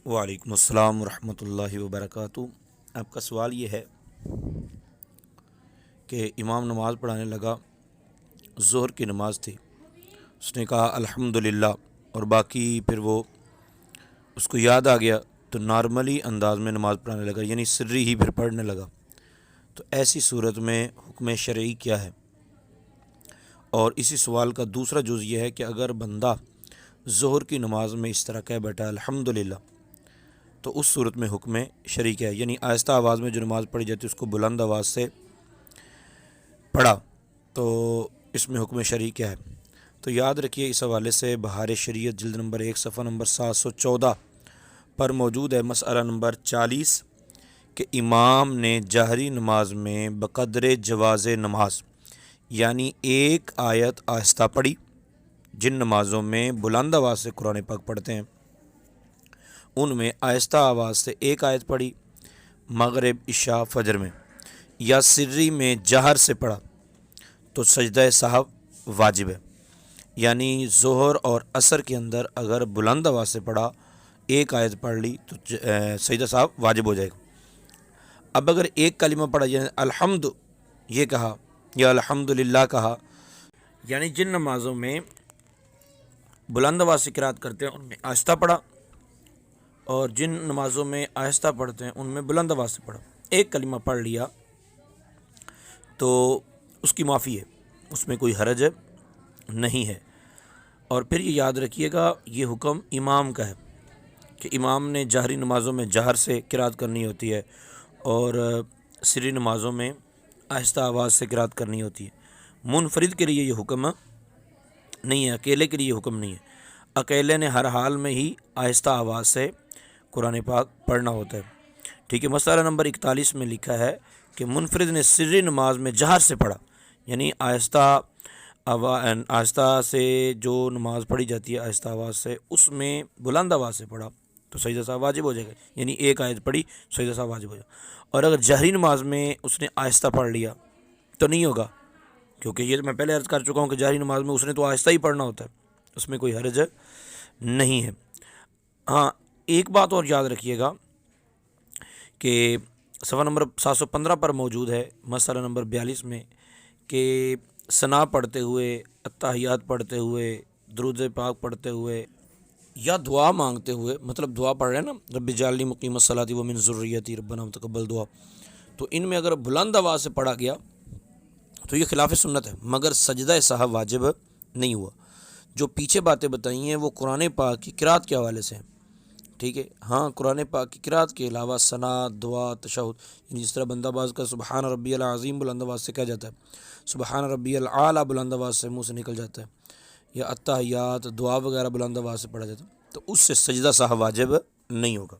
وعلیکم السلام ورحمۃ اللہ وبرکاتہ۔ آپ کا سوال یہ ہے کہ امام نماز پڑھانے لگا، ظہر کی نماز تھی، اس نے کہا الحمدللہ، اور باقی پھر وہ اس کو یاد آ گیا تو نارملی انداز میں نماز پڑھانے لگا، یعنی سری ہی پھر پڑھنے لگا، تو ایسی صورت میں حکم شرعی کیا ہے؟ اور اسی سوال کا دوسرا جز یہ ہے کہ اگر بندہ ظہر کی نماز میں اس طرح کہہ بیٹھا الحمدللہ، تو اس صورت میں حکم شرعی کیا ہے؟ یعنی آہستہ آواز میں جو نماز پڑھی جاتی ہے اس کو بلند آواز سے پڑھا، تو اس میں حکم شرعی کیا ہے؟ تو یاد رکھیے، اس حوالے سے بہار شریعت جلد نمبر 1 صفحہ نمبر 714 پر موجود ہے مسئلہ نمبر 40 کہ امام نے جہری نماز میں بقدر جواز نماز، یعنی ایک آیت آہستہ پڑھی، جن نمازوں میں بلند آواز سے قرآن پاک پڑھتے ہیں ان میں آہستہ آواز سے ایک آیت پڑھی، مغرب عشاء فجر میں، یا سری میں جہر سے پڑھا تو سجدہ سہو واجب ہے، یعنی ظہر اور عصر کے اندر اگر بلند آواز سے پڑھا، ایک آیت پڑھ لی تو سجدہ سہو واجب ہو جائے گا۔ اب اگر ایک کلمہ پڑھا، یعنی الحمد یہ کہا یا الحمدللہ کہا، یعنی جن نمازوں میں بلند آواز سے قرات کرتے ہیں ان میں آہستہ پڑھا، اور جن نمازوں میں آہستہ پڑھتے ہیں ان میں بلند آواز سے پڑھا، ایک کلمہ پڑھ لیا تو اس کی معافی ہے، اس میں کوئی حرج نہیں ہے۔ اور پھر یہ یاد رکھیے گا، یہ حکم امام کا ہے کہ امام نے جہری نمازوں میں جہر سے قرات کرنی ہوتی ہے اور سری نمازوں میں آہستہ آواز سے قرات کرنی ہوتی ہے۔ منفرد کے لیے یہ حکم نہیں ہے، اکیلے کے لیے یہ حکم نہیں ہے، اکیلے نے ہر حال میں ہی آہستہ آواز سے قرآن پاک پڑھنا ہوتا ہے۔ ٹھیک ہے، مسئلہ نمبر 41 میں لکھا ہے کہ منفرد نے سری نماز میں جہر سے پڑھا، یعنی آہستہ سے جو نماز پڑھی جاتی ہے آہستہ آواز سے، اس میں بلند آواز سے پڑھا تو سجدہ سہو واجب ہو جائے گا، یعنی ایک آیت پڑھی سجدہ سہو واجب ہو جائے گا۔ اور اگر جہری نماز میں اس نے آہستہ پڑھ لیا تو نہیں ہوگا، کیونکہ یہ میں پہلے عرض کر چکا ہوں کہ جہری نماز میں اس نے تو آہستہ ہی پڑھنا ہوتا ہے، اس میں کوئی حرج نہیں ہے۔ ہاں، ایک بات اور یاد رکھیے گا کہ صفحہ نمبر 715 پر موجود ہے مسئلہ نمبر 42 میں کہ ثنا پڑھتے ہوئے، اتحیات پڑھتے ہوئے، درود پاک پڑھتے ہوئے یا دعا مانگتے ہوئے، مطلب دعا پڑھ رہے ہیں نا، رب اجعلنی مقیم الصلاۃ ومن ذریتی ربنا تقبل دعا، تو ان میں اگر بلند آواز سے پڑھا گیا تو یہ خلاف سنت ہے، مگر سجدہ سہو واجب نہیں ہوا۔ جو پیچھے باتیں بتائی ہیں وہ قرآن پاک کی قرات کے حوالے سے ہیں، ٹھیک ہے۔ ہاں، قرآن پاک کی قرات کے علاوہ ثنا، دعا، تشہد، یعنی جس طرح بندہ باز کا سبحان ربی العظیم بلند آواز سے کہا جاتا ہے، سبحان ربی العالی بلند آواز سے منہ سے نکل جاتا ہے، یا اتحیات، دعا وغیرہ بلند آواز سے پڑھا جاتا ہے، تو اس سے سجدہ سہو واجب نہیں ہوگا۔